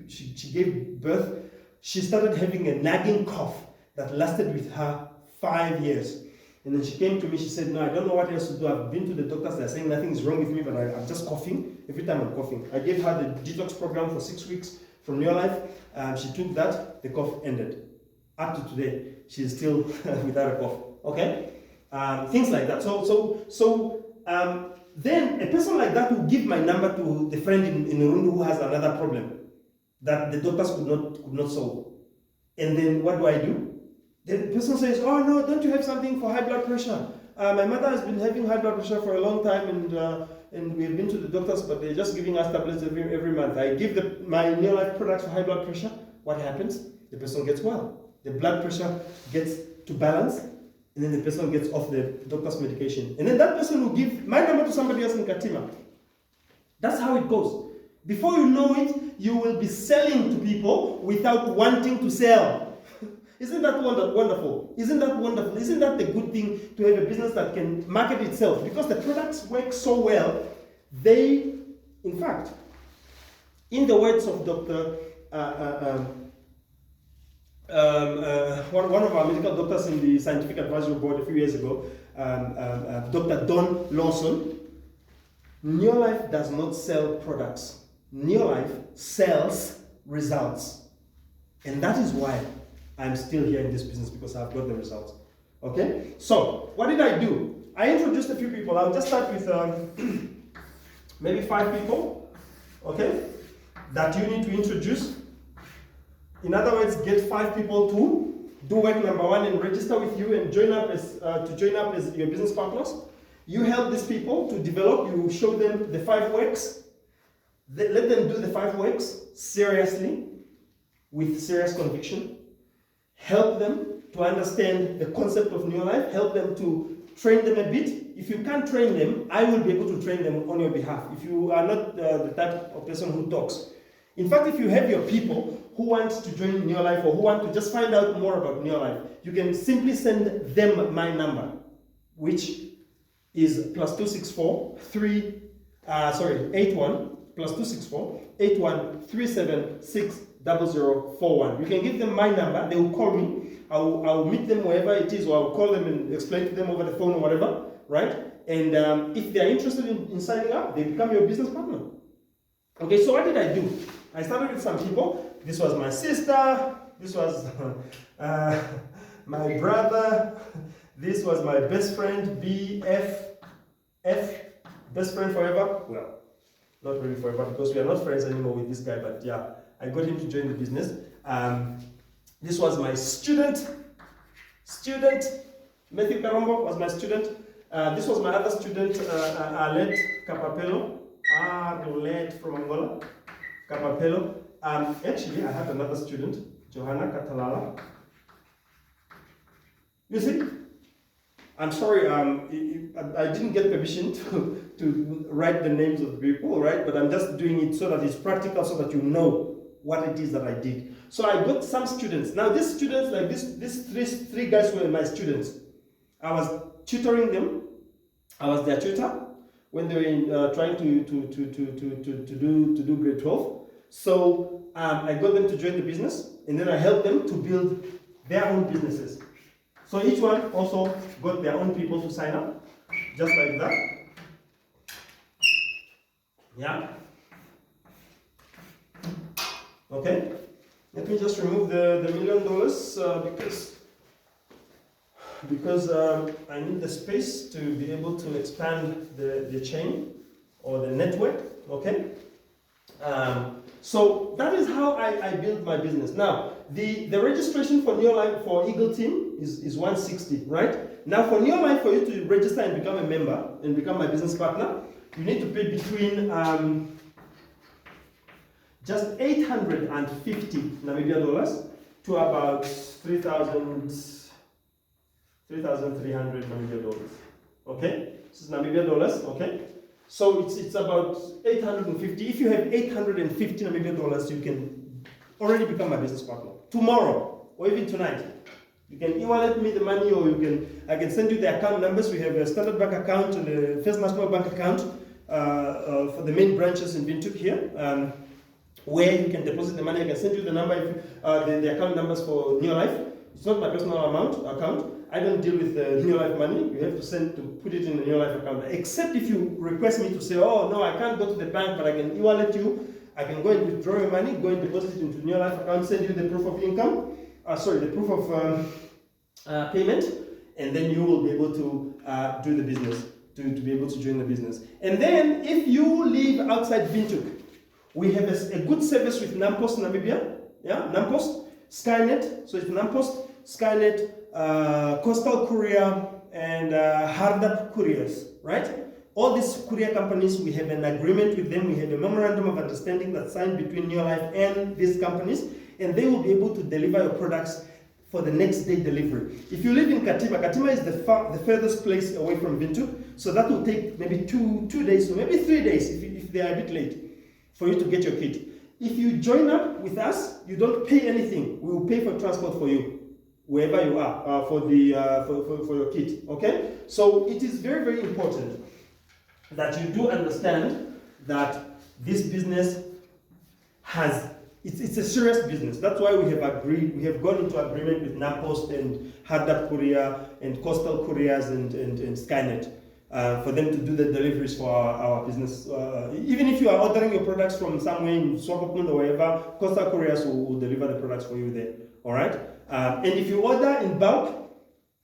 she gave birth, she started having a nagging cough that lasted with her 5 years. And then she came to me, she said, no, I don't know what else to do. I've been to the doctors, they're saying nothing is wrong with me, but I'm just coughing. Every time I'm coughing. I gave her the detox program for 6 weeks from NEOLIFE. She took that, the cough ended. Up to today, she's still without a cough. Okay? Things like that. Then a person like that will give my number to the friend in Urundu who has another problem that the doctors could not solve. And then what do? The person says, oh no, don't you have something for high blood pressure? My mother has been having high blood pressure for a long time, and we've been to the doctors, but they're just giving us tablets every month. I give my NEOLIFE products for high blood pressure. What happens? The person gets well. The blood pressure gets to balance, and then the person gets off the doctor's medication. And then that person will give my number to somebody else in Katima. That's how it goes. Before you know it, you will be selling to people without wanting to sell. Isn't that wonderful? Isn't that wonderful? Isn't that the good thing, to have a business that can market itself? Because the products work so well, they, in fact, in the words of Dr. One of our medical doctors in the scientific advisory board a few years ago, Dr. Don Lawson, NEOLIFE does not sell products. NEOLIFE sells results. And that is why I'm still here in this business, because I've got the results. Okay? So, what did I do? I introduced a few people. I'll just start with maybe 5 people, okay, that you need to introduce. In other words, get 5 people to do work number 1 and register with you and join up as your business partners. You help these people to develop. You show them the 5 works. Let them do the 5 works seriously, with serious conviction. Help them to understand the concept of NEOLIFE. Help them to train them a bit. If you can't train them, I will be able to train them on your behalf. If you are not the type of person who talks. In fact, if you have your people who want to join NEOLIFE or who want to just find out more about NEOLIFE, you can simply send them my number, which is +264 81 +264 81 37 60041. You can give them my number. They will call me. I will meet them wherever it is, or I will call them and explain to them over the phone or whatever, right? And if they are interested in signing up, they become your business partner. Okay, so what did I do? I started with some people. This was my sister. This was my brother. This was my best friend, best friend forever. Well, not really forever, because we are not friends anymore with this guy, but yeah, I got him to join the business. This was my student, Matthew Karombo was my student. This was my other student, Arlette Capapello, Arlette from Angola, Capapello. Actually, I have another student, Johanna Katalala. You see, I'm sorry, I didn't get permission to write the names of the people, right? But I'm just doing it so that it's practical, so that you know what it is that I did. So I got some students. Now these students, like these three guys were my students. I was tutoring them. I was their tutor when they were trying to do grade 12. So I got them to join the business, and then I helped them to build their own businesses. So each one also got their own people to sign up, just like that. Yeah. Okay. Let me just remove the $1 million because I need the space to be able to expand the chain or the network. Okay. So that is how I build my business. Now, the registration for NEOLIFE for Eagle Team is $160, right? Now for NEOLIFE, for you to register and become a member and become my business partner, you need to pay between just 850 Namibia dollars to about 3,300 Namibia dollars. Okay, this is Namibia dollars. Okay. So it's about 850. If you have 850 Namibia dollars, you can already become my business partner tomorrow or even tonight. You can e-wallet me the money, or I can send you the account numbers. We have a Standard Bank account and a First National Bank account for the main branches in Windhoek here, where you can deposit the money. I can send you the number, the account numbers for NEOLIFE. It's not my personal account. I don't deal with the NEOLIFE money. You have to put it in the NEOLIFE account. Except if you request me to say, oh no, I can't go to the bank, but I can e-wallet you. I can go and withdraw your money, go and deposit it into NEOLIFE account, send you the proof of income, the proof of payment, and then you will be able to do the business, to be able to join the business. And then if you live outside Windhoek, we have a good service with Nampost Namibia, yeah, Nampost, Skynet, so it's Nampost, Skynet, Coastal Courier, and Hardap Couriers, right? All these courier companies, we have an agreement with them. We have a memorandum of understanding that's signed between NEOLIFE and these companies, and they will be able to deliver your products for the next day delivery. If you live in Katima is the furthest place away from Windhoek, so that will take maybe two days or maybe 3 days if they are a bit late for you to get your kit. If you join up with us, you don't pay anything. We will pay for transport for you wherever you are for your kit. Okay, so it is very, very important that you do understand that this business has it's a serious business. That's why we have gone into agreement with Napost and Hadap Courier and Coastal Couriers and Skynet for them to do the deliveries for our business. Even if you are ordering your products from somewhere in Swakopmund or wherever, Coastal Couriers will deliver the products for you there. All right? And if you order in bulk,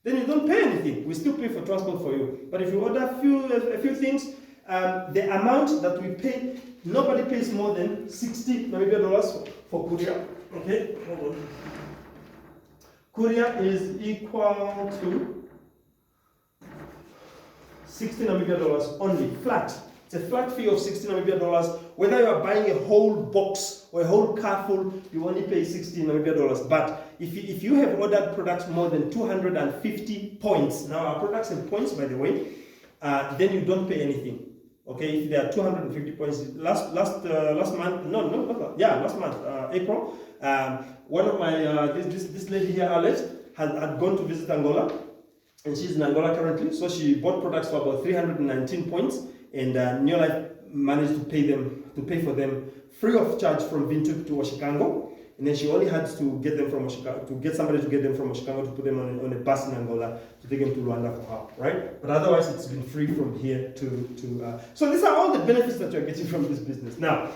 then you don't pay anything. We still pay for transport for you. But if you order a few things, the amount that we pay, nobody pays more than $60 Namibia for courier. Okay, hold on. Courier is equal to $60 Namibia only, flat. It's a flat fee of $60 Namibia. Whether you are buying a whole box or a whole car full, you only pay $60 Namibia. But if you have ordered products more than 250 points, now our products have points, by the way, then you don't pay anything. Okay, if there are 250 points, last month, April, one of my this lady here, Alex, had gone to visit Angola, and she's in Angola currently. So she bought products for about 319 points, and NEOLIFE managed to pay for them free of charge from Windhoek to Oshikango. And then she only had to get them from Oshikango, to get somebody to get them from Oshikango to put them on a bus in Angola to take them to Luanda for her, right? But otherwise, it's been free from here to. So these are all the benefits that you're getting from this business. Now,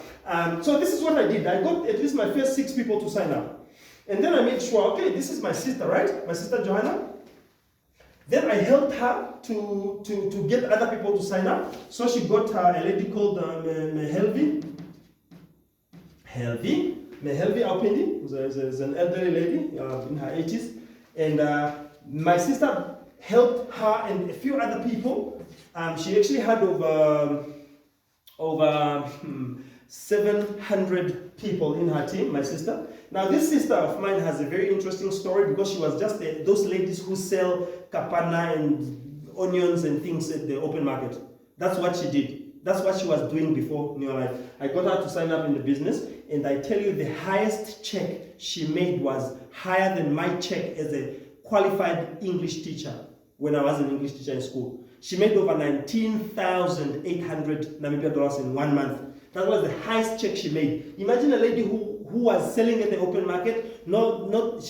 so this is what I did. I got at least my first 6 people to sign up. And then I made sure, okay, this is my sister, right? My sister Johanna. Then I helped her to get other people to sign up. So she got a lady called Mehelvi Aupindi, who's an elderly lady in her 80s. And my sister helped her and a few other people. She actually had over 700 people in her team, my sister. Now, this sister of mine has a very interesting story because she was just those ladies who sell kapana and onions and things at the open market. That's what she did. That's what she was doing before NEOLIFE. I got her to sign up in the business, and I tell you, the highest check she made was higher than my check as a qualified English teacher when I was an English teacher in school. She made over 19,800 Namibia dollars in 1 month. That was the highest check she made. Imagine a lady who was selling at the open market. She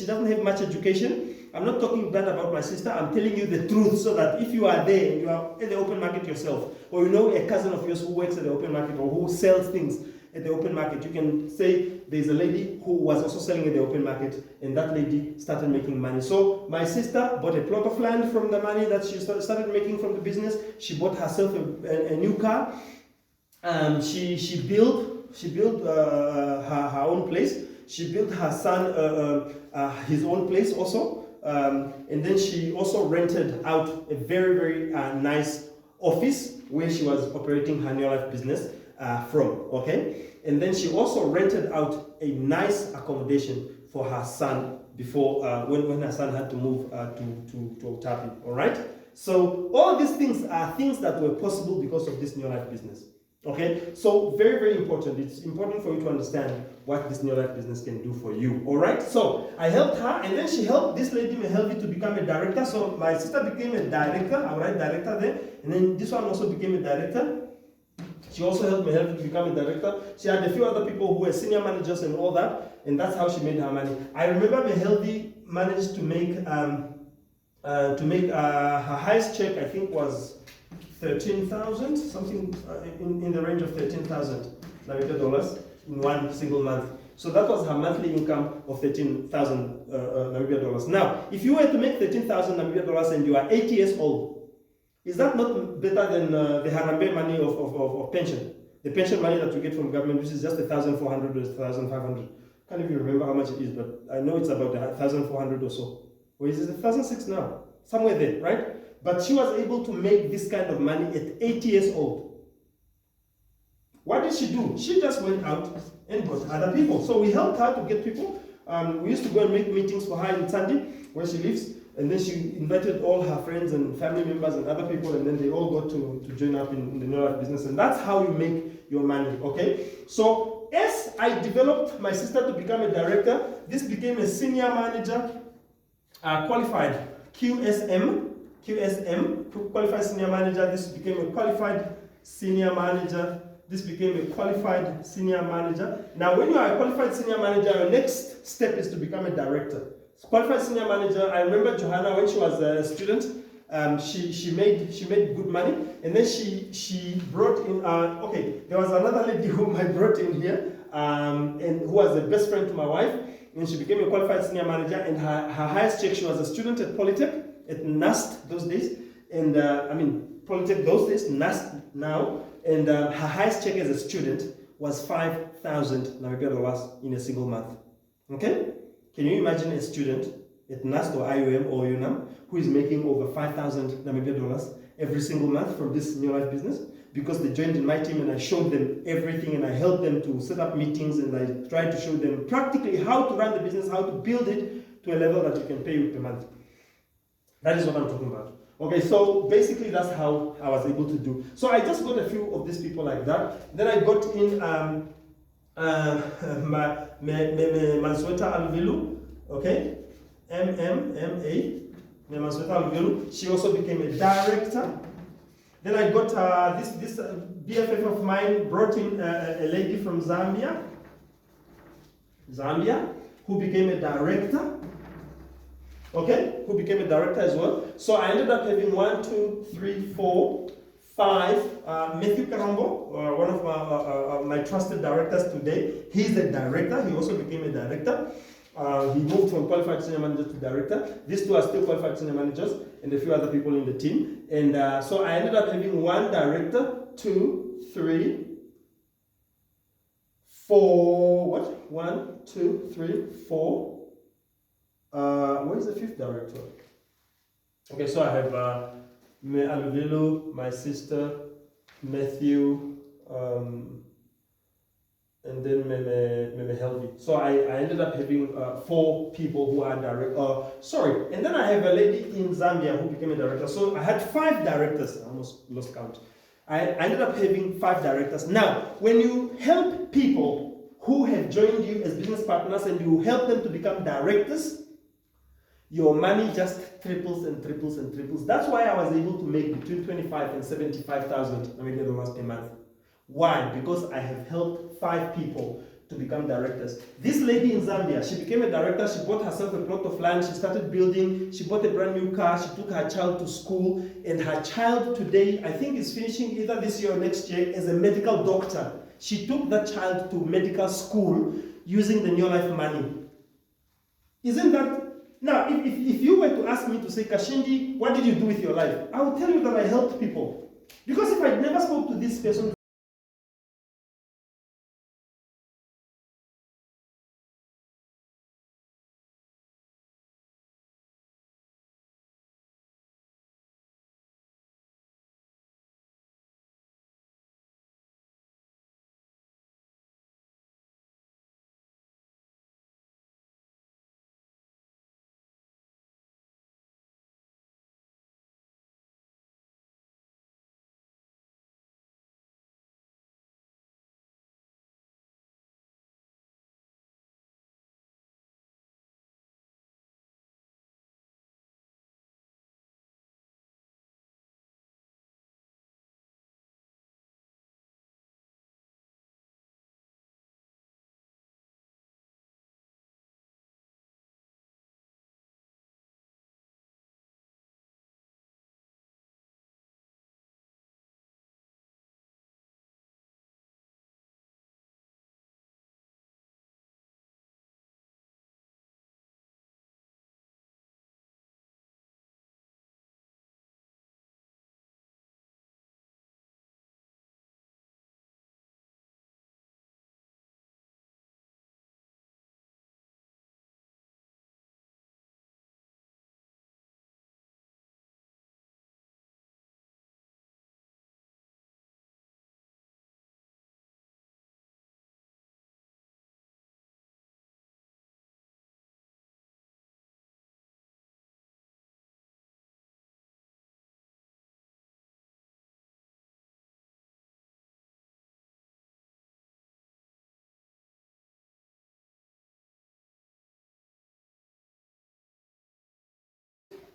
doesn't have much education. I'm not talking bad about my sister. I'm telling you the truth so that if you are there and you are at the open market yourself, or you know a cousin of yours who works at the open market or who sells things at the open market, you can say there's a lady who was also selling at the open market, and that lady started making money. So my sister bought a plot of land from the money that she started making from the business. She bought herself a new car. She built her own place. She built her son his own place also. And then she also rented out a very, very nice office where she was operating her NEOLIFE business from, okay? And then she also rented out a nice accommodation for her son before, when her son had to move to Otapi, all right? So all these things are things that were possible because of this NEOLIFE business. Okay, so very, very important. It's important for you to understand what this NEOLIFE business can do for you. All right, so I helped her, and then she helped this lady Mehelvi to become a director. So my sister became a director. I'll write director there, and then this one also became a director. She also helped Mehelvi to become a director. She had a few other people who were senior managers and all that, and that's how she made her money. I remember Mehelvi managed to make her highest check, I think, was 13,000, something in the range of 13,000 Namibia dollars in 1 single month. So that was her monthly income of 13,000 Namibia dollars. Now, if you were to make 13,000 Namibia dollars and you are 80 years old, is that not better than the Harambe money of pension? The pension money that you get from government, which is just 1,400 or 1,500. Can't even remember how much it is, but I know it's about 1,400 or so. Or is it 1,006 now? Somewhere there, right? But she was able to make this kind of money at 80 years old. What did she do? She just went out and got other people. So we helped her to get people. We used to go and make meetings for her in Sandi, where she lives. And then she invited all her friends and family members and other people, and then they all got to join up in the NEOLIFE business. And that's how you make your money, okay? So as I developed my sister to become a director, this became a senior manager, qualified QSM, qualified senior manager. This became a qualified senior manager. This became a qualified senior manager. Now, when you are a qualified senior manager, your next step is to become a director. Qualified senior manager, I remember Johanna, when she was a student, she made good money, and then she brought in, okay, there was another lady whom I brought in here, and who was the best friend to my wife, and she became a qualified senior manager, and her highest check, she was a student at Polytech, at NAST those days, and Polytech those days, NAST now, and her highest check as a student was 5,000 Namibia dollars in a single month. Okay? Can you imagine a student at NAST or IOM or UNAM who is making over 5,000 Namibia dollars every single month from this NEOLIFE business? Because they joined in my team and I showed them everything and I helped them to set up meetings and I tried to show them practically how to run the business, how to build it to a level that you can pay per month. That is what I'm talking about. Okay, so basically that's how I was able to do. So I just got a few of these people like that. Then I got in Mansweta Alvilu, okay, MMA, Mansweta Alvilu. She also became a director. Then I got this BFF of mine brought in a lady from Zambia, who became a director. Okay, who became a director as well. So I ended up having 1, 2, 3, 4, 5. Matthew Karombo, one of my trusted directors today, he's a director. He also became a director. He moved from qualified senior manager to director. These two are still qualified senior managers, and a few other people in the team. And so I ended up having 1 director, 2, 3, 4. What? 1, 2, 3, 4. Where is the 5th director? Okay, so I have Me Aluvelu, my sister, Matthew, and then Meme Helvi. So I ended up having 4 people who are direct. And then I have a lady in Zambia who became a director. So I had 5 directors. I almost lost count. I ended up having 5 directors. Now, when you help people who have joined you as business partners and you help them to become directors, your money just triples and triples and triples. That's why I was able to make between 25 and 75,000 American dollars per month. Why? Because I have helped 5 people to become directors. This lady in Zambia, she became a director. She bought herself a plot of land. She started building. She bought a brand new car. She took her child to school. And her child today, I think, is finishing either this year or next year as a medical doctor. She took that child to medical school using the NEOLIFE money. Isn't that? Now, if you were to ask me to say, Kashindi, what did you do with your life? I would tell you that I helped people. Because if I never spoke to this person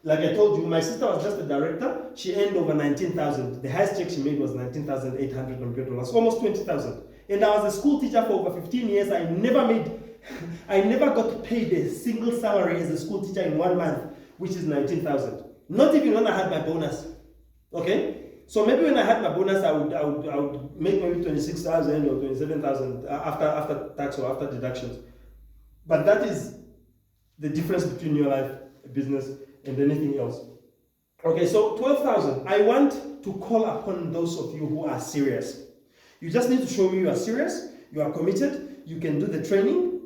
Like I told you, my sister was just a director. She earned over 19,000. The highest check she made was $19,800, almost 20,000. And I was a school teacher for over 15 years. I never got paid a single salary as a school teacher in 1 month, which is 19,000. Not even when I had my bonus. Okay? So maybe when I had my bonus, I would make maybe 26,000 or 27,000 after tax or after deductions. But that is the difference between your life, business, and anything else. Okay, so 12,000. I want to call upon those of you who are serious. You just need to show me you are serious, you are committed, you can do the training,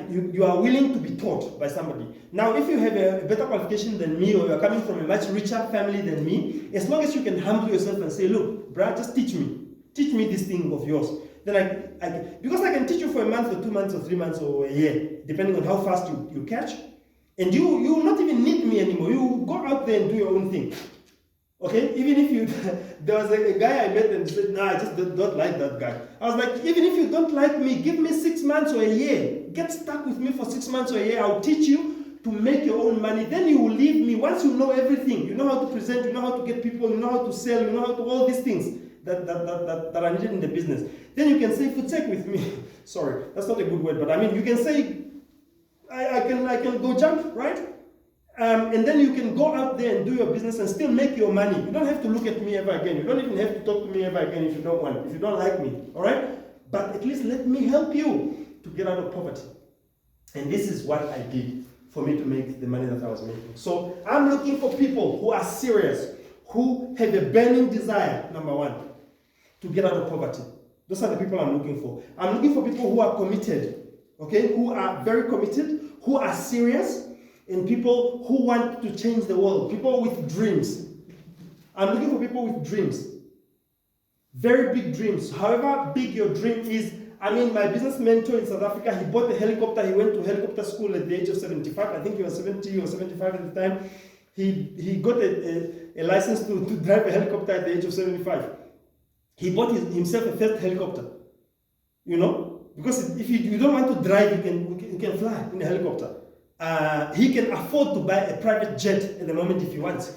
you are willing to be taught by somebody. Now, if you have a better qualification than me, or you are coming from a much richer family than me, as long as you can humble yourself and say, look, Brad, just teach me this thing of yours. Then because I can teach you for a month or 2 months or 3 months or a year, depending on how fast you catch, and you will not even need me anymore. You will go out there and do your own thing. Okay, even if you, there was a guy I met and said, no, I just don't like that guy. I was like, even if you don't like me, give me 6 months or a year. Get stuck with me for 6 months or a year. I'll teach you to make your own money. Then you will leave me. Once you know everything, you know how to present, you know how to get people, you know how to sell, you know how to all these things that are needed in the business. Then you can say, take with me. Sorry, that's not a good word, but I mean, you can say, I can go jump, right? And then you can go out there and do your business and still make your money. You don't have to look at me ever again. You don't even have to talk to me ever again if you don't want, if you don't like me, all right? But at least let me help you to get out of poverty. And this is what I did for me to make the money that I was making. So I'm looking for people who are serious, who have a burning desire, number one, to get out of poverty. Those are the people I'm looking for. I'm looking for people who are committed, okay, who are very committed, who are serious, and people who want to change the world, people with dreams. I'm looking for people with dreams, very big dreams. However big your dream is, I mean, my business mentor in South Africa, he bought a helicopter, he went to helicopter school at the age of 75, I think he was 70 or 75 at the time. He got a license to drive a helicopter at the age of 75. He bought himself a first helicopter, you know, because if you don't want to drive, you can fly in a helicopter. He can afford to buy a private jet at the moment if he wants.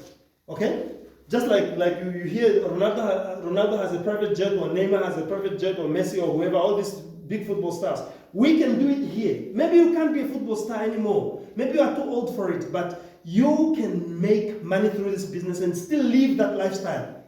Okay? Just like you hear Ronaldo has a private jet, or Neymar has a private jet, or Messi, or whoever, all these big football stars. We can do it here. Maybe you can't be a football star anymore. Maybe you are too old for it, but you can make money through this business and still live that lifestyle.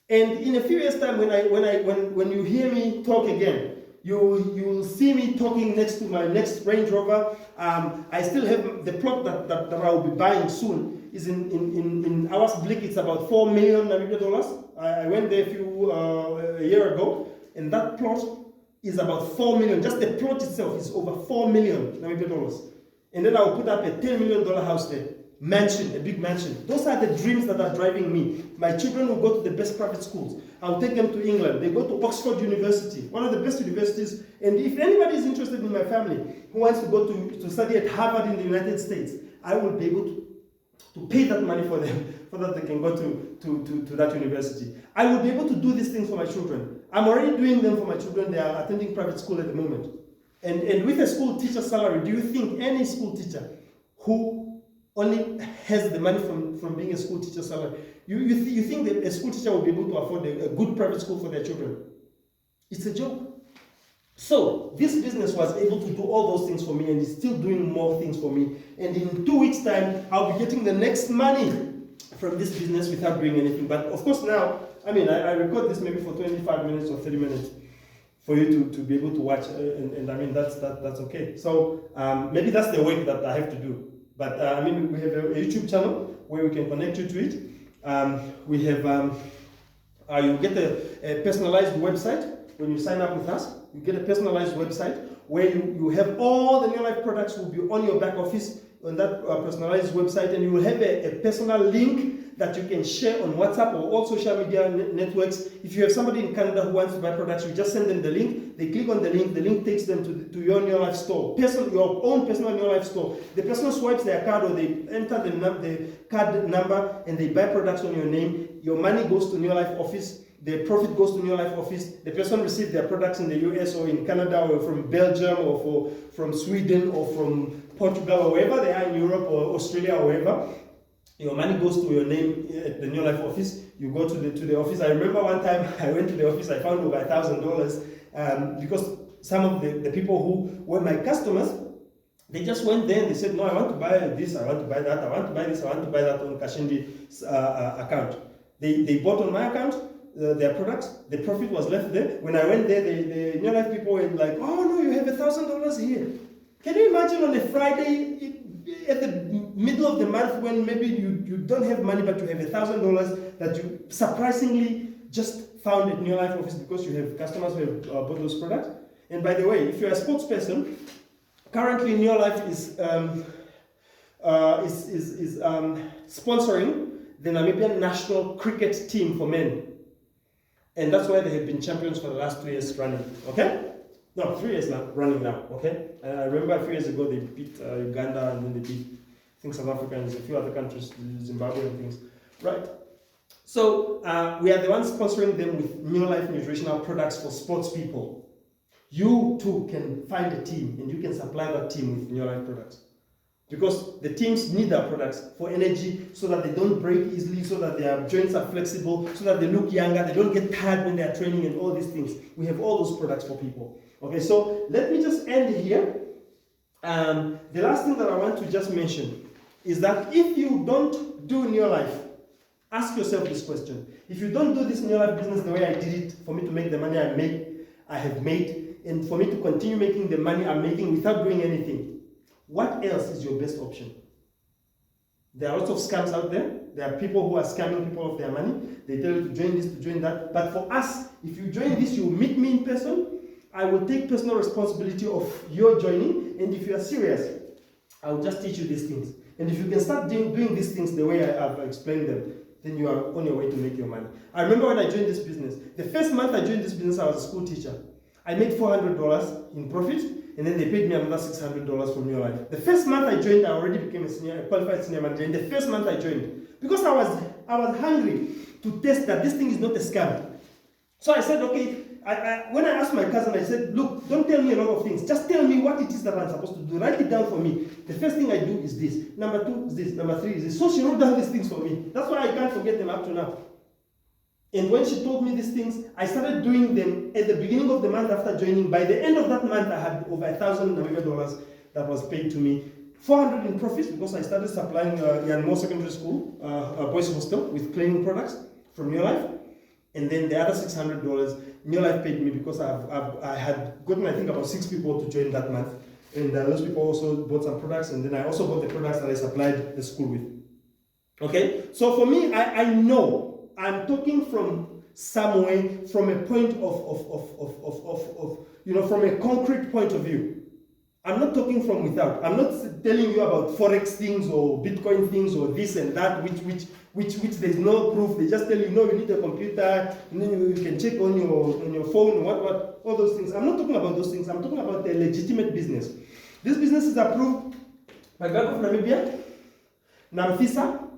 And in a few years' time, when you hear me talk again, you will see me talking next to my next Range Rover. I still have the plot that I will be buying soon. Is in Awasblik. It's about $4 million Namibia dollars. I went there a year ago, and that plot is about 4 million. Just the plot itself is over 4 million Namibia dollars. And then I will put up a $10 million house there. Mansion, a big mansion. Those are the dreams that are driving me. My children will go to the best private schools. I'll take them to England. They go to Oxford University, one of the best universities. And if anybody is interested in my family who wants to go to study at Harvard in the United States, I will be able to pay that money for them so that they can go to that university. I will be able to do these things for my children. I'm already doing them for my children. They are attending private school at the moment. And with a school teacher salary, do you think any school teacher who only has the money from being a school teacher salary, you think that a school teacher will be able to afford a good private school for their children? It's a joke. So this business was able to do all those things for me, and is still doing more things for me. And in 2 weeks' time, I'll be getting the next money from this business without doing anything. But of course now, I mean, I record this maybe for 25 minutes or 30 minutes for you to be able to watch, and I mean, that's okay. So maybe that's the work that I have to do. But I mean, we have a YouTube channel where we can connect you to it. We have, you get a personalized website when you sign up with us. You get a personalized website where you have all the NEOLIFE products will be on your back office on that personalized website, and you will have a personal link that you can share on WhatsApp or all social media networks. If you have somebody in Canada who wants to buy products, you just send them the link. They click on the link takes them to your NEOLIFE store, your own personal NEOLIFE store. The person swipes their card, or they enter the card number, and they buy products on your name. Your money goes to NEOLIFE office. The profit goes to NEOLIFE office. The person receives their products in the US or in Canada or from Belgium or from Sweden or from Portugal or wherever they are in Europe or Australia or wherever. Your money goes to your name at the NEOLIFE office. You go to the office. I remember one time I went to the office, I found over $1,000 because some of the people who were my customers, they just went there and they said, no, I want to buy this, I want to buy that, I want to buy this, I want to buy that on Kashindi's account. They bought on my account their products. The profit was left there. When I went there, the NEOLIFE people were like, oh no, you have $1,000 here. Can you imagine on a Friday at the middle of the month when maybe you don't have money but you have $1,000 that you surprisingly just found at NEOLIFE office because you have customers who have bought those products? And by the way, if you're a sports person, currently NEOLIFE is sponsoring the Namibian national cricket team for men. And that's why they have been champions for the last 2 years running, okay? No, 3 years now, running now, okay? I remember a few years ago they beat Uganda, and then they beat, I think, South Africa and a few other countries, Zimbabwe and things, right? So we are the ones sponsoring them with NEOLIFE nutritional products for sports people. You too can find a team and you can supply that team with NEOLIFE products. Because the teams need our products for energy so that they don't break easily, so that their joints are flexible, so that they look younger, they don't get tired when they are training and all these things. We have all those products for people. Okay, so let me just end here. The last thing that I want to just mention is that if you don't do NEOLIFE, ask yourself this question. If you don't do this NEOLIFE business the way I did it, for me to make the money I have made, and for me to continue making the money I'm making without doing anything, what else is your best option? There are lots of scams out there. There are people who are scamming people of their money. They tell you to join this, to join that. But for us, if you join this, you meet me in person. I will take personal responsibility of your joining. And if you are serious, I will just teach you these things. And if you can start doing these things the way I have explained them, then you are on your way to make your money. I remember when I joined this business. The first month I joined this business, I was a school teacher. I made $400 in profit, and then they paid me another $600 from NEOLIFE. The first month I joined, I already became a qualified senior manager. In the first month I joined, because I was hungry to test that this thing is not a scam. So I said, okay. When I asked my cousin, I said, look, don't tell me a lot of things. Just tell me what it is that I'm supposed to do. Write it down for me. The first thing I do is this. Number 2 is this. Number 3 is this. So she wrote down these things for me. That's why I can't forget them up to now. And when she told me these things, I started doing them at the beginning of the month after joining. By the end of that month, I had over $1,000 that was paid to me. 400 in profits because I started supplying Yanmo Secondary School, a boys' hostel, with cleaning products from NEOLIFE. And then the other $600, NEOLIFE paid me because I had gotten, I think, about 6 people to join that month. And those people also bought some products, and then I also bought the products that I supplied the school with. Okay? So for me, I know I'm talking from somewhere, from a point from a concrete point of view. I'm not talking from without. I'm not telling you about Forex things or Bitcoin things or this and that, which there's no proof. They just tell you, no, you need a computer, and then you can check on your phone, what, all those things. I'm not talking about those things. I'm talking about a legitimate business. This business is approved by Bank of Namibia, NAMFISA.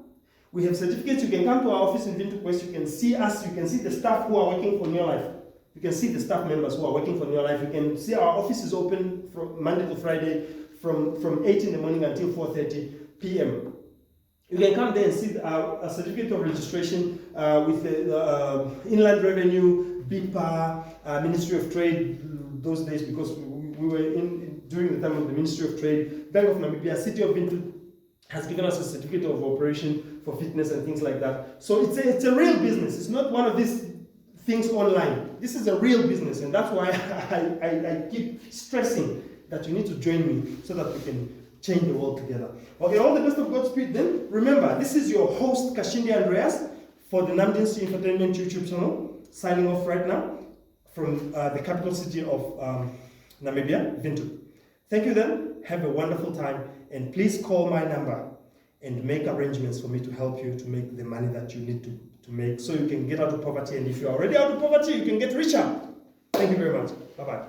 We have certificates. You can come to our office in Vintoquest. You can see us. You can see the staff who are working for NEOLIFE. You can see the staff members who are working for NEOLIFE. You can see our office is open from Monday to Friday from 8 in the morning until 4:30 p.m. You can come there and see a certificate of registration with the Inland Revenue, BIPA, Ministry of Trade, those days, because we were during the time of the Ministry of Trade. Bank of Namibia, City of Vinto has given us a certificate of operation for fitness and things like that. So it's a real business. It's not one of these things online. This is a real business, and that's why I keep stressing that you need to join me so that we can change the world together. Okay, all the best of Godspeed then. Remember, this is your host, Kashindi Andreas, for the Namdinsi Entertainment YouTube channel, signing off right now from the capital city of Namibia, Windhoek. Thank you then. Have a wonderful time, and please call my number and make arrangements for me to help you to make the money that you need to make so you can get out of poverty. And if you're already out of poverty, you can get richer. Thank you very much. Bye-bye.